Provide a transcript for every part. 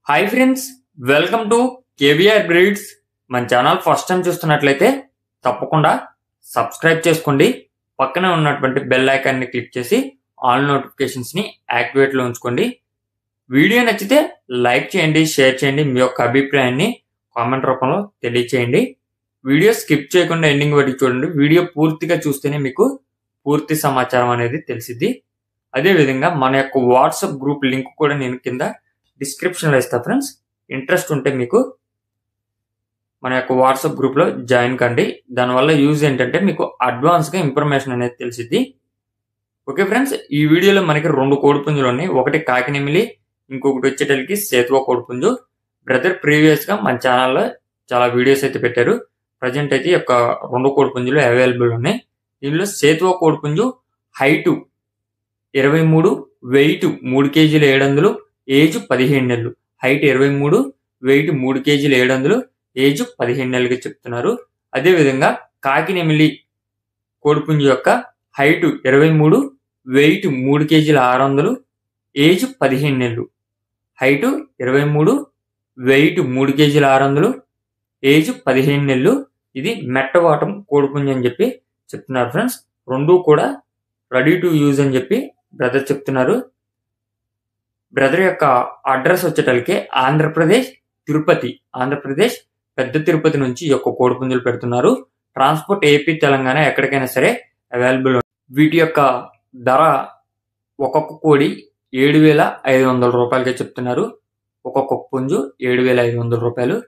Hi friends, welcome to KVR breeds. మన channel first time చూస్తున్నట్లయితే తప్పకుండా సబ్స్క్రైబ్ చేసుకోండి. పక్కనే ఉన్నటువంటి బెల్ ఐకాన్ని క్లిక్ చేసి ఆల్ నోటిఫికేషన్స్ని యాక్టివేట్లో ఉంచుకోండి. వీడియో నచ్చితే లైక్ చేయండి, షేర్ చేయండి. మీ యొక్క అభిప్రాయాన్ని కామెంట్ రూపంలో తెలియచేయండి. వీడియో స్కిప్ చేయకుండా ఎండింగ్ వరకు చూడండి. వీడియో పూర్తిగా చూస్తేనే మీకు పూర్తి సమాచారం అనేది తెలిసిద్ది. అదేవిధంగా మన యొక్క వాట్సాప్ గ్రూప్ లింక్ కూడా నేను కింద డిస్క్రిప్షన్లో ఇస్తా ఫ్రెండ్స్. ఇంట్రెస్ట్ ఉంటే మీకు మన యొక్క వాట్సాప్ గ్రూప్లో జాయిన్ కండి. దానివల్ల యూజ్ ఏంటంటే మీకు అడ్వాన్స్గా ఇన్ఫర్మేషన్ అనేది తెలిసిద్ది. ఓకే ఫ్రెండ్స్, ఈ వీడియోలో మనకి 2 కోడిపుంజులు ఉన్నాయి. ఒకటి కాకినెమిలి, ఇంకొకటి వచ్చేటరికి సేతువ కోడిపుంజు. బ్రదర్ ప్రీవియస్గా మన ఛానల్లో చాలా వీడియోస్ అయితే పెట్టారు. ప్రజెంట్ అయితే ఈ యొక్క 2 కోడిపుంజులు అవైలబుల్ ఉన్నాయి. దీనిలో సేతువ కోడిపుంజు హైటు 23, వెయిట్ 3 కేజీలు 700, ఏజ్ 15 నెలలు. హైట్ 23, వెయిట్ 3 కేజీలు 700, ఏజ్ 15 నెలలుగా చెప్తున్నారు. అదేవిధంగా కాకినెమిలి కోడిపుంజు యొక్క హైట్ 23, వెయిట్ 3 కేజీల 600, ఏజ్ 15 నెలలు. హైట్ 23, వెయిట్ 3 కేజీల 600, ఏజ్ 15 నెలలు. ఇది మెట్టవాటం కోడిపుంజు అని చెప్పి చెప్తున్నారు ఫ్రెండ్స్. 2 కూడా రెడీ టు యూజ్ అని చెప్పి బ్రదర్ చెప్తున్నారు. బ్రదర్ యొక్క అడ్రస్ వచ్చేటలికే ఆంధ్రప్రదేశ్ తిరుపతి, ఆంధ్రప్రదేశ్ పెద్ద తిరుపతి నుంచి ఈ యొక్క కోడిపుంజులు పెడుతున్నారు. ట్రాన్స్పోర్ట్ ఏపీ తెలంగాణ ఎక్కడికైనా సరే అవైలబుల్. వీటి యొక్క ధర ఒక్కొక్క కోడి 7,500 రూపాయలకే చెప్తున్నారు. ఒక్కొక్క పుంజు 7,500 రూపాయలు.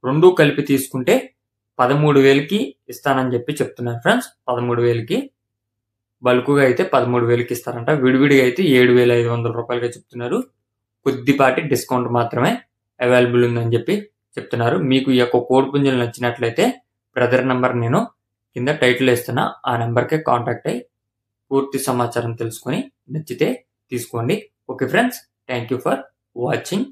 2 కలిపి తీసుకుంటే 13,000కి ఇస్తానని చెప్పి చెప్తున్నారు ఫ్రెండ్స్. 13,000కి, బల్కుగా అయితే 13,000కి ఇస్తారంట. విడివిడిగా అయితే 7,500 రూపాయలుగా చెప్తున్నారు. కొద్దిపాటి డిస్కౌంట్ మాత్రమే అవైలబుల్ ఉందని చెప్పి చెప్తున్నారు. మీకు ఈ యొక్క కోడిపుంజులు నచ్చినట్లయితే బ్రదర్ నెంబర్ నేను కింద టైటిల్ ఇస్తున్నా. ఆ నెంబర్కే కాంటాక్ట్ అయ్యి పూర్తి సమాచారం తెలుసుకొని నచ్చితే తీసుకోండి. Okay friends, thank you for watching.